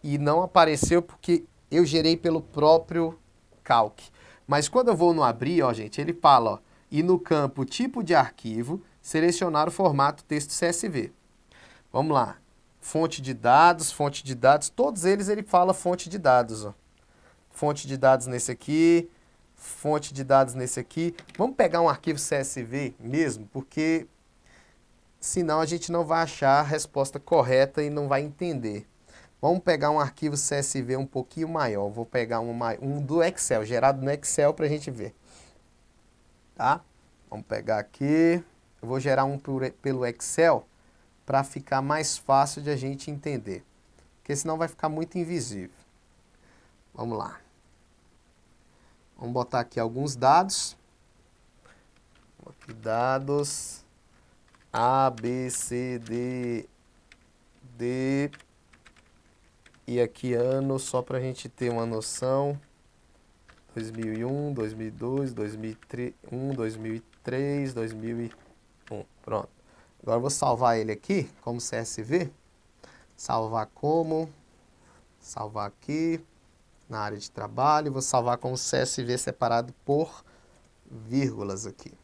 E não apareceu porque eu gerei pelo próprio Calc. Mas quando eu vou no abrir, ó, gente, ele fala, ó, e no campo tipo de arquivo, selecionar o formato texto CSV. Vamos lá. Fonte de dados, todos eles ele fala fonte de dados, ó. Fonte de dados nesse aqui, fonte de dados nesse aqui. Vamos pegar um arquivo CSV mesmo, porque senão a gente não vai achar a resposta correta e não vai entender. Vamos pegar um arquivo CSV um pouquinho maior. Vou pegar um do Excel, gerado no Excel para a gente ver. Tá? Vamos pegar aqui. Eu vou gerar um pelo Excel para ficar mais fácil de a gente entender. Porque senão vai ficar muito invisível. Vamos lá. Vamos botar aqui alguns dados. Aqui, dados A, B, C, D. E aqui ano, só para a gente ter uma noção. 2001, 2002, 2001, 2003, 2001. Pronto. Agora eu vou salvar ele aqui como CSV. Salvar como. Salvar aqui na área de trabalho. Vou salvar como CSV separado por vírgulas aqui.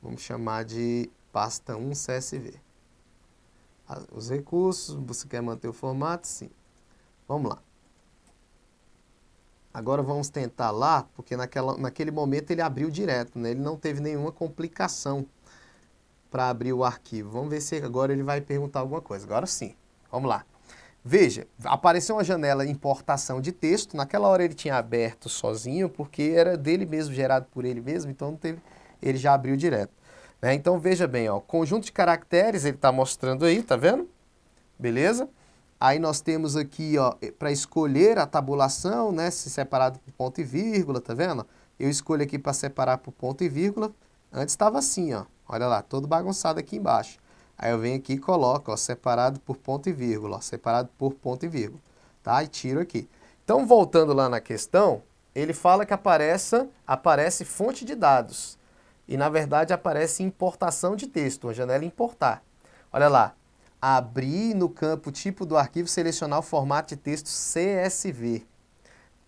Vamos chamar de pasta 1 CSV. Os recursos, você quer manter o formato? Sim. Vamos lá. Agora vamos tentar lá, porque naquele momento ele abriu direto, né? Ele não teve nenhuma complicação para abrir o arquivo. Vamos ver se agora ele vai perguntar alguma coisa. Agora sim. Vamos lá. Veja, apareceu uma janela importação de texto. Naquela hora ele tinha aberto sozinho, porque era dele mesmo, gerado por ele mesmo, então não teve, ele já abriu direto. Né? Então veja bem, ó, conjunto de caracteres ele está mostrando aí, tá vendo? Beleza? Aí nós temos aqui, ó, para escolher a tabulação, né, se separado por ponto e vírgula, tá vendo? Eu escolho aqui para separar por ponto e vírgula. Antes estava assim, ó. Olha lá, todo bagunçado aqui embaixo. Aí eu venho aqui e coloco, ó, separado por ponto e vírgula, ó, separado por ponto e vírgula, tá? E tiro aqui. Então, voltando lá na questão, ele fala que aparece fonte de dados. E, na verdade, aparece importação de texto, uma janela importar. Olha lá, abrir no campo tipo do arquivo, selecionar o formato de texto CSV.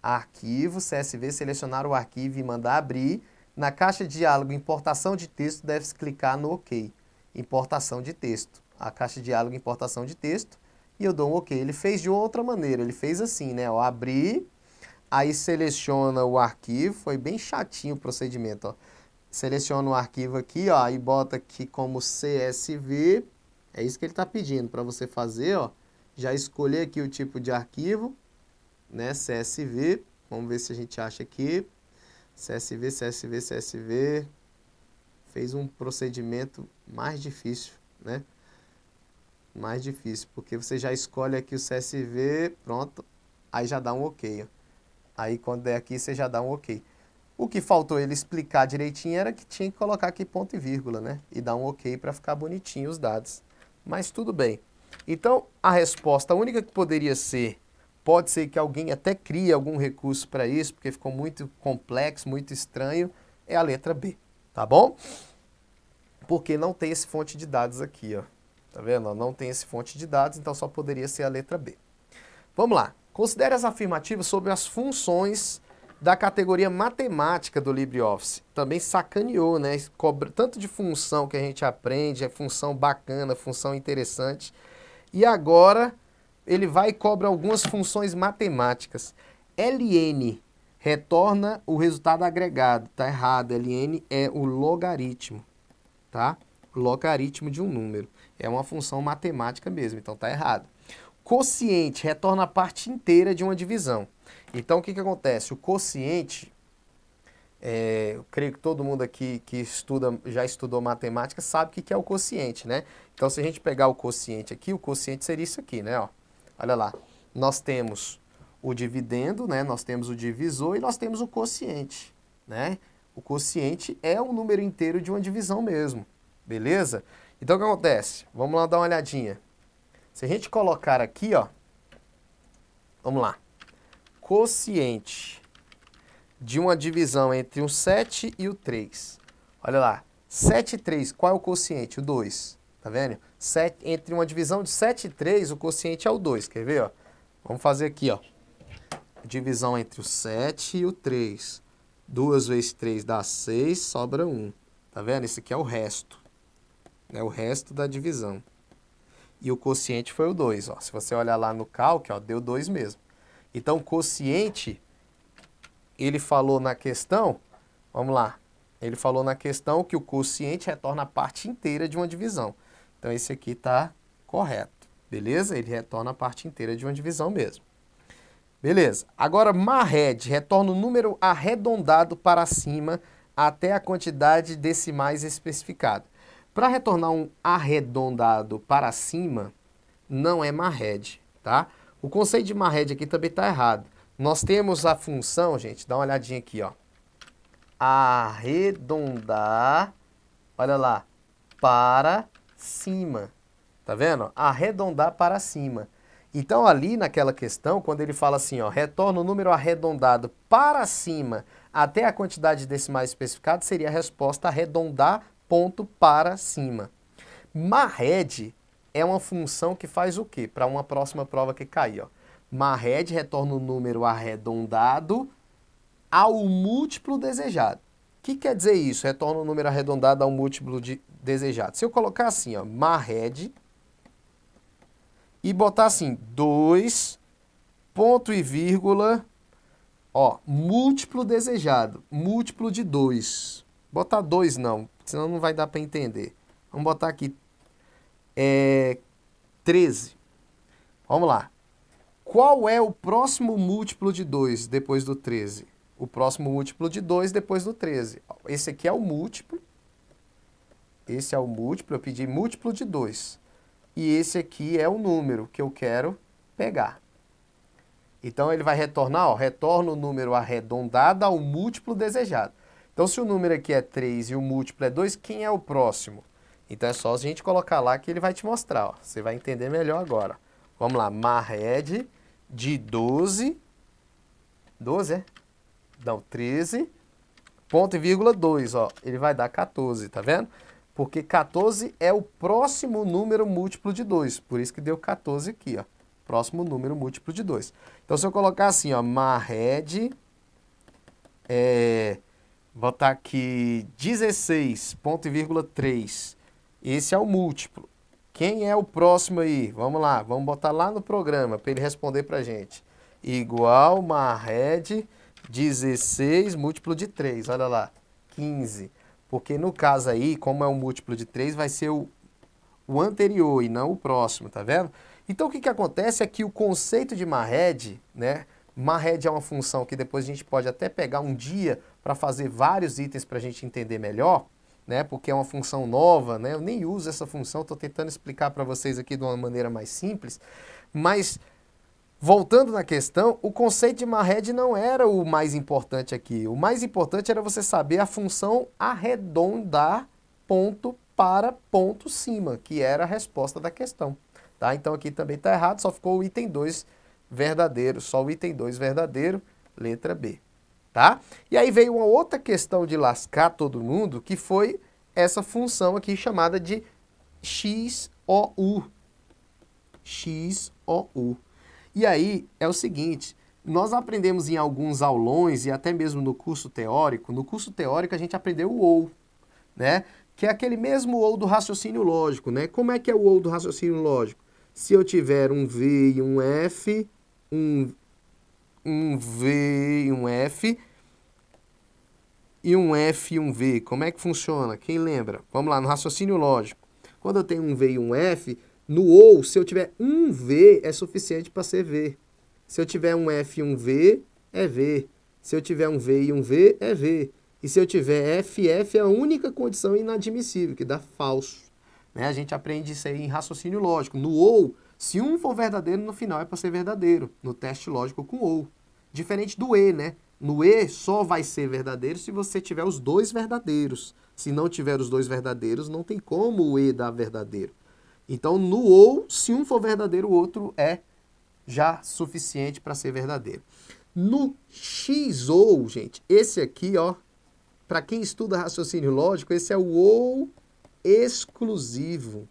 Arquivo, CSV, selecionar o arquivo e mandar abrir. Na caixa de diálogo, importação de texto, deve-se clicar no OK. Importação de texto. A caixa de diálogo, importação de texto. E eu dou um OK. Ele fez de outra maneira, ele fez assim, né? Ó, abrir, aí seleciona o arquivo, foi bem chatinho o procedimento, ó. Seleciona o arquivo aqui, ó, e bota aqui como CSV. É isso que ele está pedindo para você fazer, ó. Já escolher aqui o tipo de arquivo, né? CSV. Vamos ver se a gente acha aqui. CSV, CSV, CSV. Fez um procedimento mais difícil, né? Mais difícil, porque você já escolhe aqui o CSV, pronto, aí já dá um OK. Ó. Aí quando der aqui, você já dá um OK. O que faltou ele explicar direitinho era que tinha que colocar aqui ponto e vírgula, né? E dar um OK para ficar bonitinho os dados. Mas tudo bem. Então, a resposta única que poderia ser, pode ser que alguém até crie algum recurso para isso, porque ficou muito complexo, muito estranho, é a letra B, tá bom? Porque não tem esse fonte de dados aqui, ó. Tá vendo? Não tem esse fonte de dados, então só poderia ser a letra B. Vamos lá. Considere as afirmativas sobre as funções da categoria matemática do LibreOffice. Também sacaneou, né? Cobra tanto de função que a gente aprende, é função bacana, função interessante. E agora ele vai e cobra algumas funções matemáticas. ln retorna o resultado agregado. Tá errado. ln é o logaritmo, tá? Logaritmo de um número. É uma função matemática mesmo, então tá errado. Quociente retorna a parte inteira de uma divisão. Então, o que acontece? O quociente, eu creio que todo mundo aqui que já estudou matemática sabe o que é o quociente, né? Então, se a gente pegar o quociente aqui, o quociente seria isso aqui, né? Ó, olha lá, nós temos o dividendo, né? Nós temos o divisor e nós temos o quociente, né? O quociente é o número inteiro de uma divisão mesmo, beleza? Então, o que acontece? Vamos lá dar uma olhadinha. Se a gente colocar aqui, ó, vamos lá, quociente de uma divisão entre o 7 e o 3. Olha lá, 7 e 3, qual é o quociente? O 2, tá vendo? Entre uma divisão de 7 e 3, o quociente é o 2, quer ver? Ó? Vamos fazer aqui, ó, divisão entre o 7 e o 3. 2 vezes 3 dá 6, sobra 1, tá vendo? Esse aqui é o resto, é o resto da divisão. E o quociente foi o 2, ó. Se você olhar lá no cálculo, ó, deu 2 mesmo. Então, o quociente, ele falou na questão, vamos lá, ele falou na questão que o quociente retorna a parte inteira de uma divisão. Então, esse aqui está correto, beleza? Ele retorna a parte inteira de uma divisão mesmo. Beleza. Agora, marred retorna o número arredondado para cima até a quantidade decimais especificada. Para retornar um arredondado para cima, não é marred, tá? O conceito de marred aqui também está errado. Nós temos a função, gente, dá uma olhadinha aqui, ó. Arredondar, olha lá, para cima. Tá vendo? Arredondar para cima. Então, ali naquela questão, quando ele fala assim, ó, retorna o número arredondado para cima até a quantidade decimais especificada, seria a resposta arredondar ponto para cima. Marred é uma função que faz o quê? Para uma próxima prova que cair, ó. Marred retorna o número arredondado ao múltiplo desejado. O que quer dizer isso? Retorna o número arredondado ao múltiplo desejado. Se eu colocar assim, ó, marred, e botar assim, 2, ponto e vírgula, ó, múltiplo desejado, múltiplo de 2. Botar 2 não, senão não vai dar para entender. Vamos botar aqui 13. Vamos lá. Qual é o próximo múltiplo de 2 depois do 13? O próximo múltiplo de 2 depois do 13. Esse aqui é o múltiplo. Esse é o múltiplo, eu pedi múltiplo de 2. E esse aqui é o número que eu quero pegar. Então, ele vai retornar, ó, retorna o número arredondado ao múltiplo desejado. Então, se o número aqui é 3 e o múltiplo é 2, quem é o próximo? Então é só a gente colocar lá que ele vai te mostrar, ó. Você vai entender melhor agora. Vamos lá, Marred de 12 é? Não, 13, ponto e vírgula 2, ó. Ele vai dar 14, tá vendo? Porque 14 é o próximo número múltiplo de 2. Por isso que deu 14 aqui, ó. Próximo número múltiplo de 2. Então, se eu colocar assim, ó, Marred, botar aqui 16, ponto e vírgula 3. Esse é o múltiplo. Quem é o próximo aí? Vamos lá, vamos botar lá no programa para ele responder pra gente. Igual Marred 16 múltiplo de 3, olha lá, 15. Porque no caso aí, como é um múltiplo de 3, vai ser o anterior e não o próximo, tá vendo? Então o que acontece é que o conceito de Marred, né? Marred é uma função que depois a gente pode até pegar um dia para fazer vários itens para a gente entender melhor, né? Porque é uma função nova, né? Eu nem uso essa função, estou tentando explicar para vocês aqui de uma maneira mais simples, mas voltando na questão, o conceito de Marred não era o mais importante aqui. O mais importante era você saber a função arredondar ponto para ponto cima, que era a resposta da questão. Tá? Então aqui também está errado, só ficou o item 2 verdadeiro, só o item 2 verdadeiro, letra B. Tá? E aí veio uma outra questão de lascar todo mundo, que foi essa função aqui chamada de XOU. XOU. E aí é o seguinte, nós aprendemos em alguns aulões e até mesmo no curso teórico a gente aprendeu o OU, né? Que é aquele mesmo OU do raciocínio lógico, né? Como é que é o OU do raciocínio lógico? Se eu tiver um V e um F, um V e um F, e um F e um V, como é que funciona? Quem lembra? Vamos lá, no raciocínio lógico. Quando eu tenho um V e um F, no OU, se eu tiver um V, é suficiente para ser V. Se eu tiver um F e um V, é V. Se eu tiver um V e um V, é V. E se eu tiver F, F é a única condição inadmissível, que dá falso. Né? A gente aprende isso aí em raciocínio lógico. No OU, se um for verdadeiro, no final é para ser verdadeiro, no teste lógico com OU. Diferente do E, né? No E só vai ser verdadeiro se você tiver os dois verdadeiros. Se não tiver os dois verdadeiros, não tem como o E dar verdadeiro. Então, no OU, se um for verdadeiro, o outro é já suficiente para ser verdadeiro. No XOU, gente, esse aqui, ó, para quem estuda raciocínio lógico, esse é o OU exclusivo.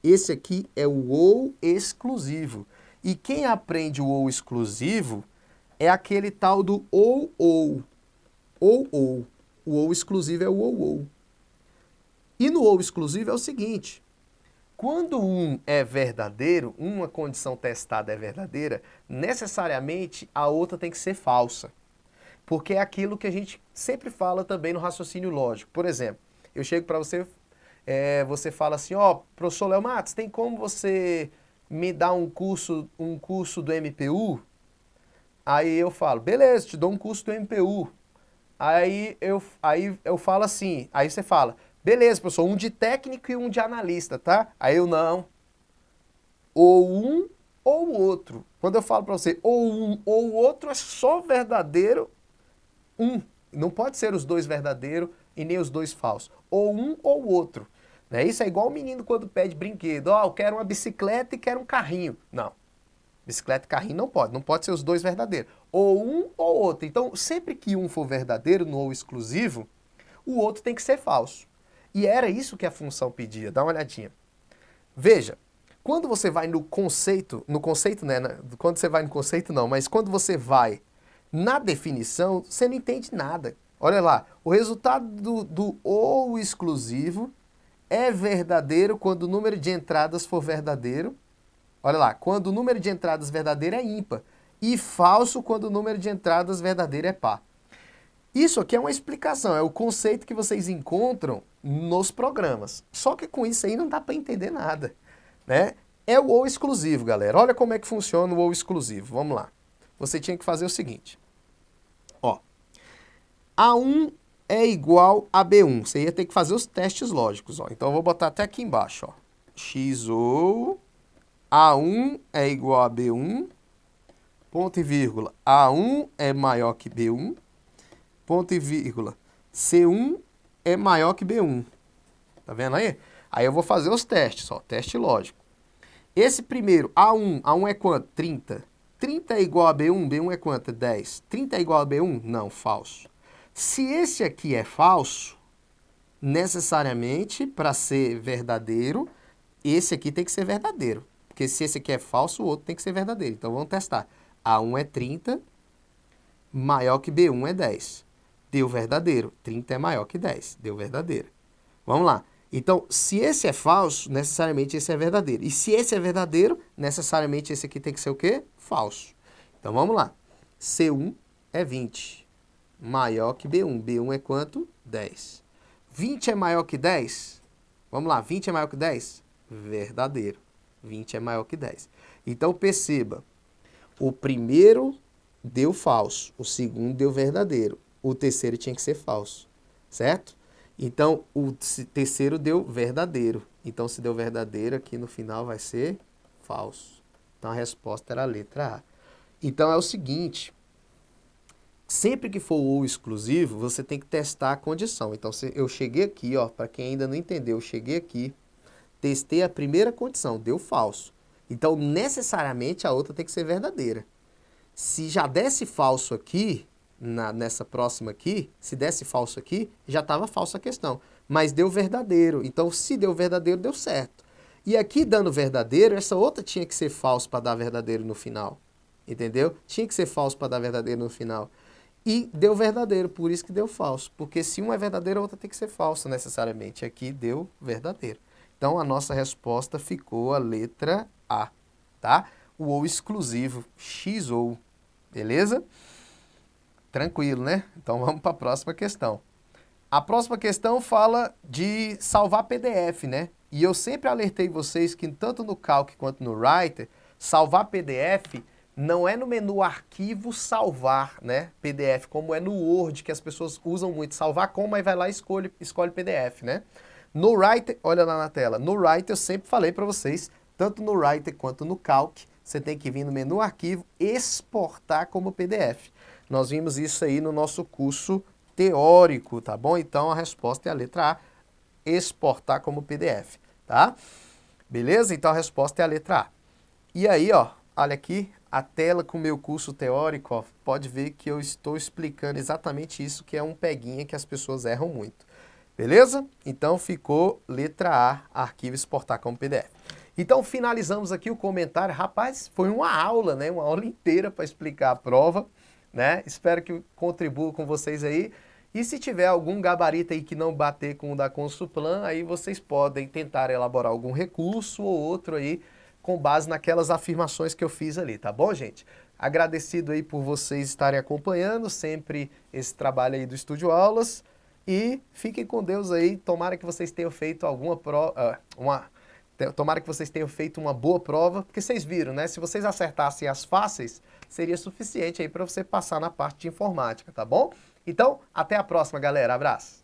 Esse aqui é o OU exclusivo. E quem aprende o OU exclusivo é aquele tal do OU. OU. O OU exclusivo é o OU. E no OU exclusivo é o seguinte, quando um é verdadeiro, uma condição testada é verdadeira, necessariamente a outra tem que ser falsa. Porque é aquilo que a gente sempre fala também no raciocínio lógico. Por exemplo, eu chego para você, você fala assim, ó, professor Léo Matos, tem como você me dar um curso do MPU? Aí eu falo, beleza, te dou um curso do MPU. Aí eu falo assim, aí você fala, beleza, professor, um de técnico e um de analista, tá? Aí eu não. Ou um ou o outro. Quando eu falo para você ou um ou o outro, é só verdadeiro um. Não pode ser os dois verdadeiros e nem os dois falsos. Ou um ou o outro. Né? Isso é igual o menino quando pede brinquedo. Ó, eu quero uma bicicleta e quero um carrinho. Não. Bicicleta e carrinho não pode ser os dois verdadeiros. Ou um ou outro. Então, sempre que um for verdadeiro no ou exclusivo, o outro tem que ser falso. E era isso que a função pedia, dá uma olhadinha. Veja, quando você vai no conceito, né, quando você vai no conceito não, mas quando você vai na definição, você não entende nada. Olha lá, o resultado do ou exclusivo é verdadeiro quando o número de entradas for verdadeiro. Olha lá, quando o número de entradas verdadeiro é ímpar. E falso quando o número de entradas verdadeiro é par. Isso aqui é uma explicação, é o conceito que vocês encontram nos programas. Só que com isso aí não dá para entender nada. Né? É o ou exclusivo, galera. Olha como é que funciona o ou exclusivo. Vamos lá. Você tinha que fazer o seguinte. Ó, A1 é igual a B1. Você ia ter que fazer os testes lógicos. Ó. Então eu vou botar até aqui embaixo. Ó. XOU A1 é igual a B1, ponto e vírgula, A1 é maior que B1, ponto e vírgula, C1 é maior que B1. Tá vendo aí? Aí eu vou fazer os testes, ó, teste lógico. Esse primeiro, A1 é quanto? 30. 30 é igual a B1, B1 é quanto? 10. 30 é igual a B1? Não, falso. Se esse aqui é falso, necessariamente, para ser verdadeiro, esse aqui tem que ser verdadeiro. Porque se esse aqui é falso, o outro tem que ser verdadeiro. Então, vamos testar. A1 é 30, maior que B1 é 10. Deu verdadeiro. 30 é maior que 10. Deu verdadeiro. Vamos lá. Então, se esse é falso, necessariamente esse é verdadeiro. E se esse é verdadeiro, necessariamente esse aqui tem que ser o quê? Falso. Então, vamos lá. C1 é 20. Maior que B1. B1 é quanto? 10. 20 é maior que 10? Vamos lá. 20 é maior que 10? Verdadeiro. 20 é maior que 10. Então, perceba. O primeiro deu falso. O segundo deu verdadeiro. O terceiro tinha que ser falso. Certo? Então, o terceiro deu verdadeiro. Então, se deu verdadeiro, aqui no final vai ser falso. Então, a resposta era a letra A. Então, é o seguinte. Sempre que for ou exclusivo, você tem que testar a condição. Então, eu cheguei aqui, ó, para quem ainda não entendeu, eu cheguei aqui, testei a primeira condição, deu falso. Então, necessariamente, a outra tem que ser verdadeira. Se já desse falso aqui, nessa próxima aqui, se desse falso aqui, já estava falsa a questão. Mas deu verdadeiro. Então, se deu verdadeiro, deu certo. E aqui, dando verdadeiro, essa outra tinha que ser falso para dar verdadeiro no final. Entendeu? Tinha que ser falso para dar verdadeiro no final. E deu verdadeiro, por isso que deu falso. Porque se um é verdadeiro, a outra tem que ser falsa necessariamente. Aqui deu verdadeiro. Então, a nossa resposta ficou a letra A. Tá? O ou exclusivo, X ou. Beleza? Tranquilo, né? Então vamos para a próxima questão. A próxima questão fala de salvar PDF, né? E eu sempre alertei vocês que tanto no Calc quanto no Writer, salvar PDF não é no menu Arquivo Salvar, né? PDF, como é no Word, que as pessoas usam muito. Salvar como, aí vai lá e escolhe PDF, né? No Writer, olha lá na tela, no Writer eu sempre falei para vocês, tanto no Writer quanto no Calc, você tem que vir no menu Arquivo, exportar como PDF. Nós vimos isso aí no nosso curso teórico, tá bom? Então, a resposta é a letra A, exportar como PDF, tá? Beleza? Então, a resposta é a letra A. E aí, ó, olha aqui, a tela com o meu curso teórico, ó, pode ver que eu estou explicando exatamente isso, que é um peguinha que as pessoas erram muito. Beleza? Então, ficou letra A, arquivo exportar como PDF. Então, finalizamos aqui o comentário. Rapaz, foi uma aula, né? Uma aula inteira para explicar a prova. Né? Espero que contribua com vocês aí. E se tiver algum gabarito aí que não bater com o da Consulplan, aí vocês podem tentar elaborar algum recurso ou outro aí com base naquelas afirmações que eu fiz ali, tá bom, gente? Agradecido aí por vocês estarem acompanhando sempre esse trabalho aí do Estúdio Aulas e fiquem com Deus aí. Tomara que vocês tenham feito tomara que vocês tenham feito uma boa prova, porque vocês viram, né? Se vocês acertassem as fáceis, seria suficiente aí para você passar na parte de informática, tá bom? Então, até a próxima, galera. Abraço!